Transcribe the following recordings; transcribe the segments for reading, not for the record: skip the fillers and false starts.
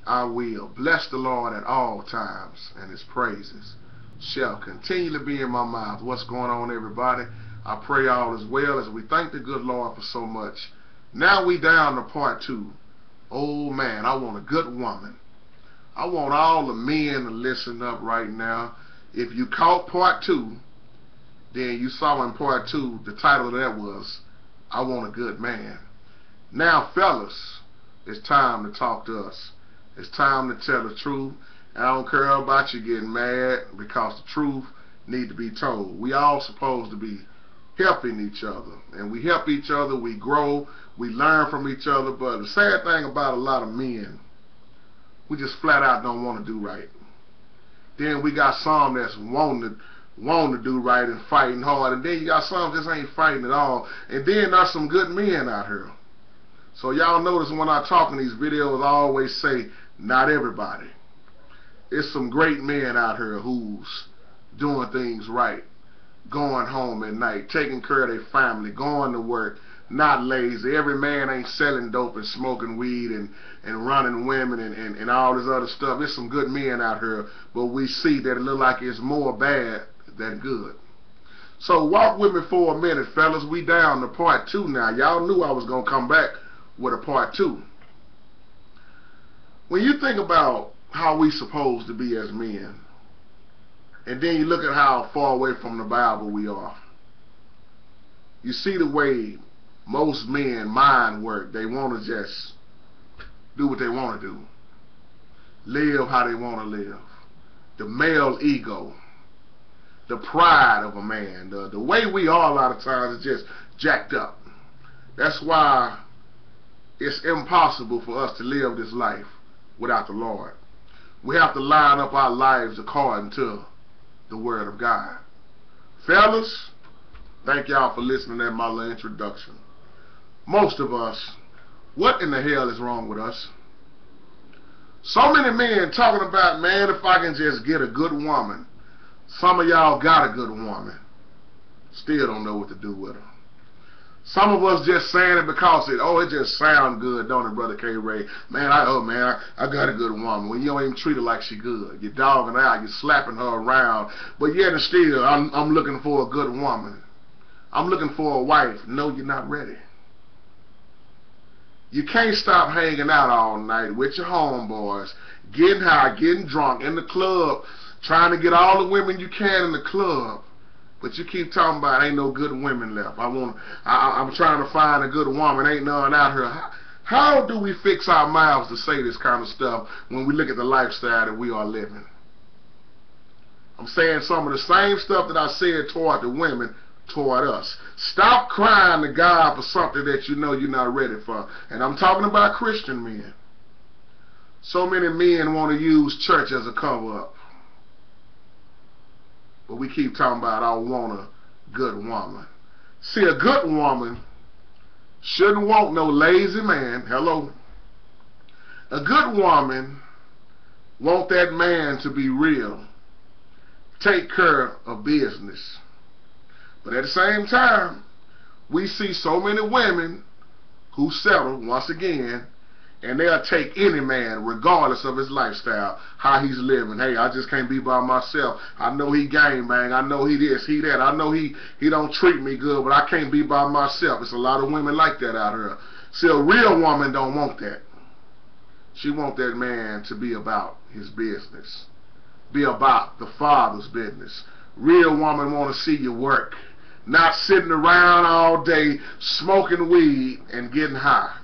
I will bless the Lord at all times, and his praises shall continually be in my mouth. What's going on, everybody? I pray all is well as we thank the good Lord for so much. Now we down to part 2. Oh man, I want a good woman. I want all the men to listen up right now. If you caught part 2, then you saw in part 2, the title of that was, I Want a Good Man. Now fellas, it's time to talk to us. It's time to tell the truth. And I don't care about you getting mad, because the truth need to be told. We all supposed to be helping each other. And we help each other, we grow, we learn from each other. But the sad thing about a lot of men, we just flat out don't want to do right. Then we got some that's wanting to do right and fighting hard. And then you got some just ain't fighting at all. And then there's some good men out here. So y'all notice when I talk in these videos, I always say, not everybody. It's some great men out here who's doing things right, going home at night, taking care of their family, going to work, not lazy. Every man ain't selling dope and smoking weed and running women and all this other stuff. There's some good men out here, but we see that it look like it's more bad than good. So walk with me for a minute, fellas. We down to part 2 now. Y'all knew I was going to come back with a part 2. When you think about how we supposed to be as men, and then you look at how far away from the Bible we are, you see the way most men mind work. They want to just do what they want to do, live how they want to live. The male ego, the pride of a man, the way we are a lot of times is just jacked up. That's why it's impossible for us to live this life without the Lord. We have to line up our lives according to the Word of God. Fellas, thank y'all for listening to my little introduction. Most of us, what in the hell is wrong with us? So many men talking about, man, if I can just get a good woman. Some of y'all got a good woman, still don't know what to do with her. Some of us just saying it because it just sound good, don't it, Brother K. Ray? Man, I got a good woman. Well, you don't even treat her like she good. You're dogging her out, you're slapping her around. But yet and still, I'm looking for a good woman. I'm looking for a wife. No, you're not ready. You can't stop hanging out all night with your homeboys, getting high, getting drunk in the club, trying to get all the women you can in the club. But you keep talking about ain't no good women left. I'm trying to find a good woman. Ain't none out here. How do we fix our mouths to say this kind of stuff when we look at the lifestyle that we are living? I'm saying some of the same stuff that I said toward the women, toward us. Stop crying to God for something that you know you're not ready for. And I'm talking about Christian men. So many men want to use church as a cover-up. But we keep talking about, I want a good woman. See, a good woman shouldn't want no lazy man. Hello. A good woman want that man to be real, take care of business. But at the same time, we see so many women who settle, once again, and they'll take any man regardless of his lifestyle, how he's living. Hey, I just can't be by myself. I know he gang bang. I know he this, he that. I know he don't treat me good, but I can't be by myself. It's a lot of women like that out here. See, a real woman don't want that. She want that man to be about his business, be about the Father's business. Real woman want to see you work, not sitting around all day smoking weed and getting high.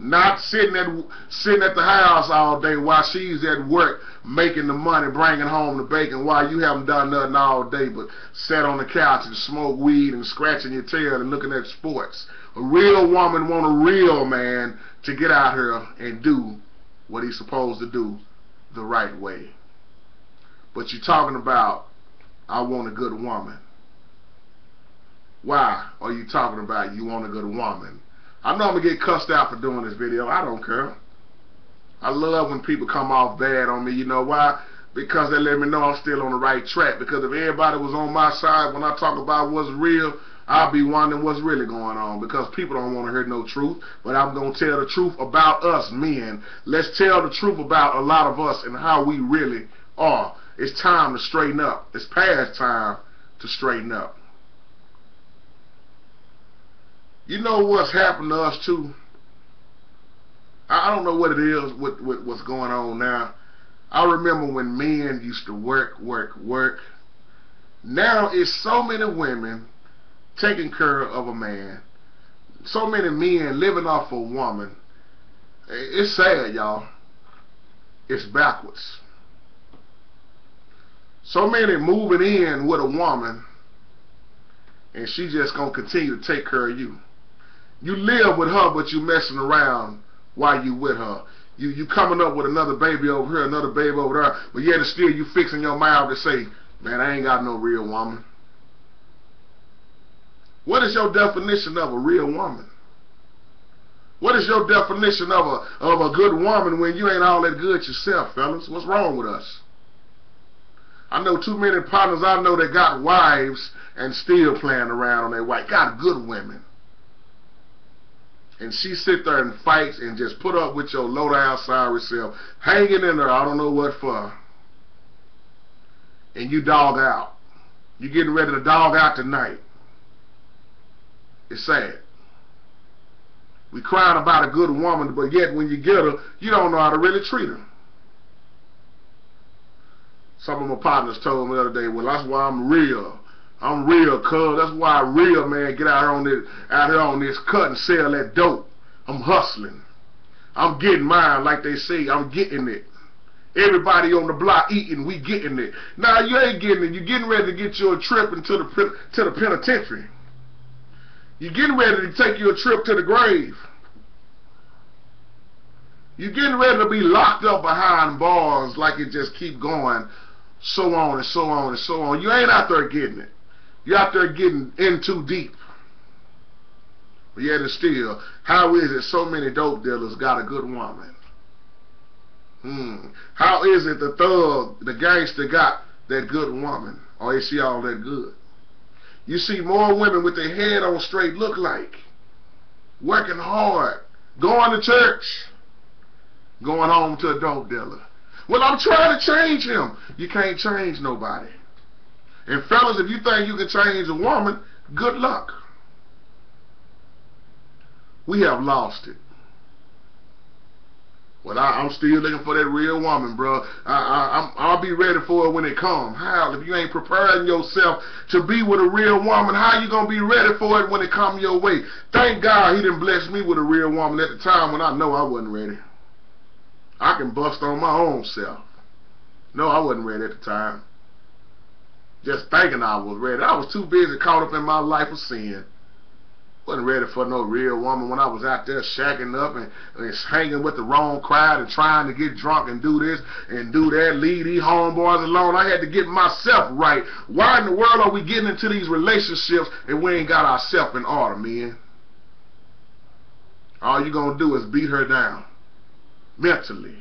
Not sitting at the house all day while she's at work making the money, bringing home the bacon, while you haven't done nothing all day but sat on the couch and smoke weed and scratching your tail and looking at sports. A real woman want a real man to get out here and do what he's supposed to do the right way. But you're talking about, I want a good woman. Why are you talking about you want a good woman? I know I'm going to get cussed out for doing this video. I don't care. I love when people come off bad on me. You know why? Because they let me know I'm still on the right track. Because if everybody was on my side when I talk about what's real, I'll be wondering what's really going on, because people don't want to hear no truth. But I'm going to tell the truth about us men. Let's tell the truth about a lot of us and how we really are. It's time to straighten up. It's past time to straighten up. You know what's happened to us too? I don't know what it is with what's going on now. I remember when men used to work. Now it's so many women taking care of a man. So many men living off a woman. It's sad, y'all. It's backwards. So many moving in with a woman, and she just gonna continue to take care of you. You live with her, but you messing around while you with her. You coming up with another baby over here, another baby over there, but yet still you fixing your mouth to say, man, I ain't got no real woman. What is your definition of a real woman? What is your definition of a good woman when you ain't all that good yourself, fellas? What's wrong with us? I know too many partners I know that got wives and still playing around on their wife. Got good women. And she sit there and fights and just put up with your low down sorry self, hanging in there, I don't know what for. And you dog out. You getting ready to dog out tonight. It's sad. We crying about a good woman, but yet when you get her, you don't know how to really treat her. Some of my partners told me the other day, well, that's why I'm real. I'm real, cuz. That's why a real man get out here on this cut and sell that dope. I'm hustling. I'm getting mine, like they say. I'm getting it. Everybody on the block eating, we getting it. Now you ain't getting it. You're getting ready to get you a trip into the penitentiary. You're getting ready to take you a trip to the grave. You're getting ready to be locked up behind bars, like it just keep going, so on and so on and so on. You ain't out there getting it. You're out there getting in too deep. But yet and still, how is it so many dope dealers got a good woman? How is it the thug, the gangster got that good woman? Or is she all that good? You see more women with their head on straight look like, working hard, going to church, going home to a dope dealer. Well, I'm trying to change him. You can't change nobody. And fellas, if you think you can change a woman, good luck. We have lost it. Well, I'm still looking for that real woman, bro. I'll be ready for it when it comes. How? If you ain't preparing yourself to be with a real woman, how you going to be ready for it when it comes your way? Thank God he didn't bless me with a real woman at the time when I know I wasn't ready. I can bust on my own self. No, I wasn't ready at the time. Just thinking I was ready. I was too busy caught up in my life of sin. Wasn't ready for no real woman when I was out there shacking up and hanging with the wrong crowd and trying to get drunk and do this and do that, leave these homeboys alone. I had to get myself right. Why in the world are we getting into these relationships and we ain't got ourselves in order, man? All you gonna do is beat her down. Mentally,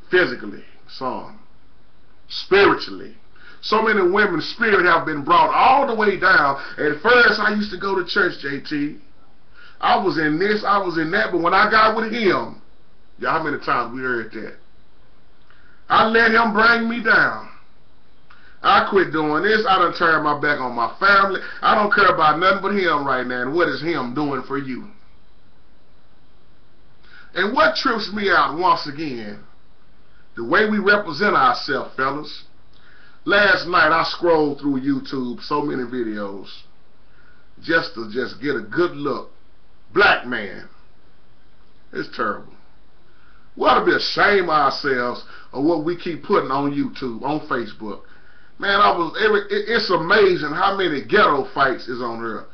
physically, spiritually. So many women's spirit have been brought all the way down. At first, I used to go to church, JT. I was in this, I was in that, but when I got with him, y'all, how many times we heard that? I let him bring me down. I quit doing this. I done turned my back on my family. I don't care about nothing but him right now. And what is him doing for you? And what trips me out once again, the way we represent ourselves, fellas. Last night I scrolled through YouTube, so many videos, just to get a good look. Black man. It's terrible. We ought to be ashamed of ourselves of what we keep putting on YouTube, on Facebook. Man, it's amazing how many ghetto fights is on here.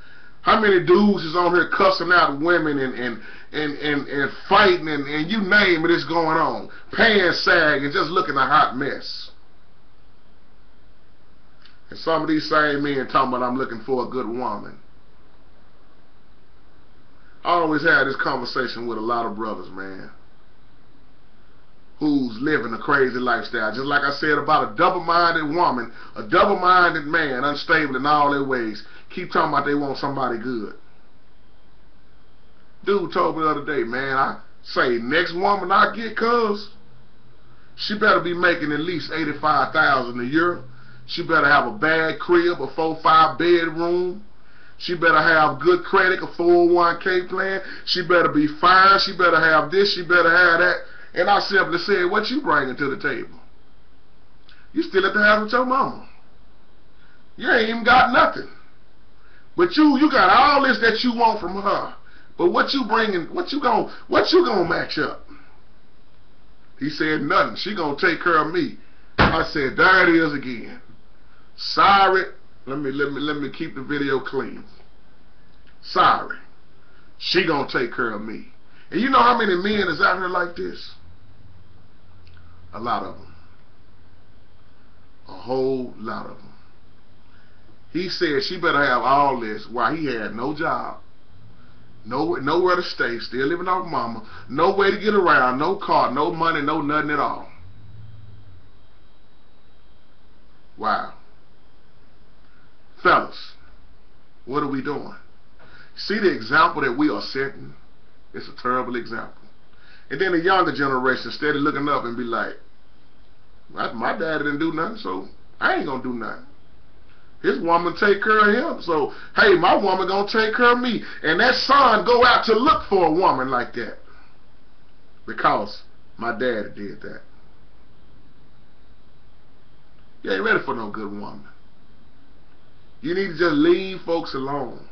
How many dudes is on here cussing out women and fighting and you name it, it's going on. Pants sag and just looking a hot mess. And some of these same men talking about I'm looking for a good woman. I always had this conversation with a lot of brothers, man. who's living a crazy lifestyle. Just like I said about a double-minded woman, a double-minded man, unstable in all their ways, keep talking about they want somebody good. Dude told me the other day, man, I say, next woman I get, cuz, she better be making at least $85,000 a year. She better have a bad crib, a 4-5 bedroom. She better have good credit, a 401k plan. She better be fine. She better have this. She better have that. And I simply said, what you bringing to the table? You still at the house with your mama. You ain't even got nothing. But you got all this that you want from her. But what you bringing? What you gonna match up? He said nothing. She gonna take care of me. I said, there it is again. Sorry. Let me keep the video clean. Sorry. She gonna take care of me. And you know how many men is out here like this? A lot of them. A whole lot of them. He said she better have all this while he had no job, nowhere to stay, still living off mama, no way to get around, no car, no money, no nothing at all. Wow. Fellas, what are we doing? See the example that we are setting? It's a terrible example. And then the younger generation steady looking up and be like, my daddy didn't do nothing, so I ain't gonna do nothing. His woman take care of him, so hey, my woman gonna take care of me. And that son go out to look for a woman like that because my daddy did that. You ain't ready for no good woman. You need to just leave folks alone.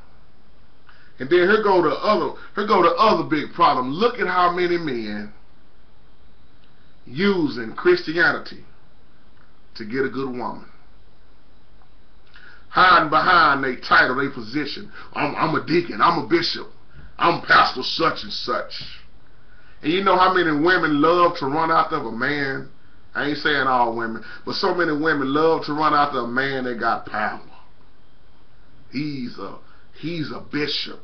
And then here go the other big problem. Look at how many men using Christianity to get a good woman. Hiding behind their title, their position. I'm a deacon, I'm a bishop, I'm pastor such and such. And you know how many women love to run after a man? I ain't saying all women, but so many women love to run after a man that got power. He's a bishop.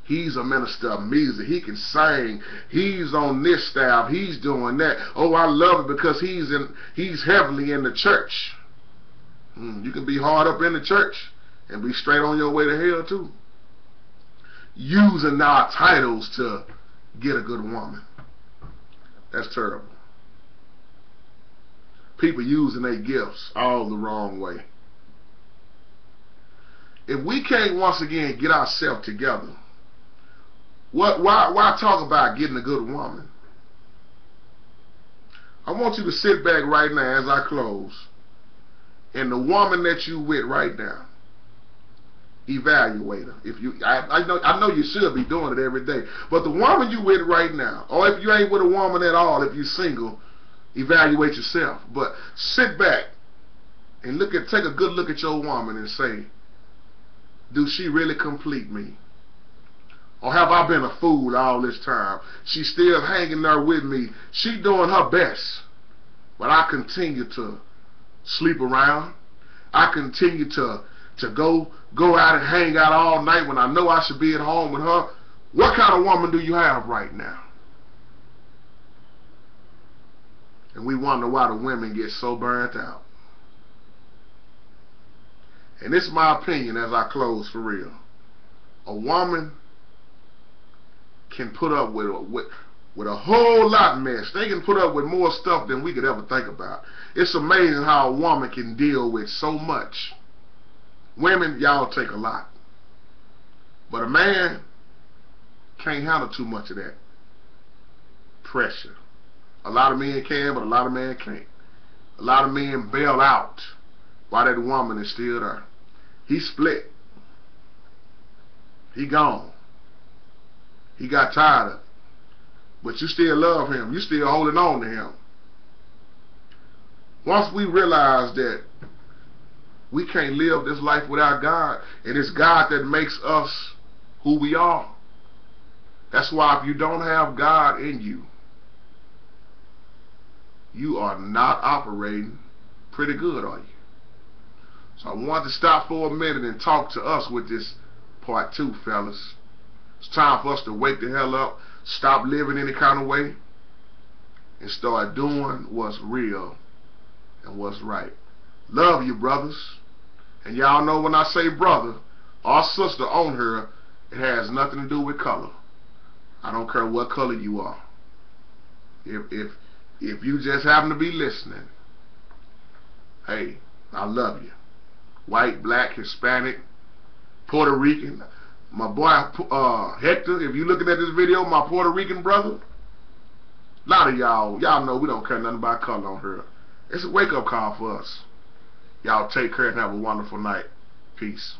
He's a minister of music. He can sing. He's on this staff. He's doing that. Oh, I love it because he's heavily in the church. You can be hard up in the church and be straight on your way to hell too. Using our titles to get a good woman. That's terrible. People using their gifts all the wrong way. If we can't once again get ourselves together, why talk about getting a good woman? I want you to sit back right now as I close, and the woman that you with right now, evaluate her. If you, I know you should be doing it every day, but the woman you with right now, or if you ain't with a woman at all, if you're single, evaluate yourself. But sit back and take a good look at your woman and say, do she really complete me? Or have I been a fool all this time? She's still hanging there with me. She doing her best. But I continue to sleep around. I continue to go out and hang out all night when I know I should be at home with her. What kind of woman do you have right now? And we wonder why the women get so burnt out. And this is my opinion as I close for real. A woman can put up with a whole lot of mess. They can put up with more stuff than we could ever think about. It's amazing how a woman can deal with so much. Women, y'all take a lot. But a man can't handle too much of that pressure. A lot of men can, but a lot of men can't. A lot of men bail out while that woman is still there. He split. He gone. He got tired of it. But you still love him. You still holding on to him. Once we realize that we can't live this life without God, and it's God that makes us who we are. That's why if you don't have God in you, you are not operating pretty good, are you? So I want to stop for a minute and talk to us with this part 2, fellas. It's time for us to wake the hell up, stop living any kind of way, and start doing what's real and what's right. Love you, brothers. And y'all know when I say brother or sister on her, it has nothing to do with color. I don't care what color you are. If you just happen to be listening, hey, I love you. White, black, Hispanic, Puerto Rican. My boy Hector, if you looking at this video, my Puerto Rican brother, a lot of y'all know we don't care nothing about color on here. It's a wake-up call for us. Y'all take care and have a wonderful night. Peace.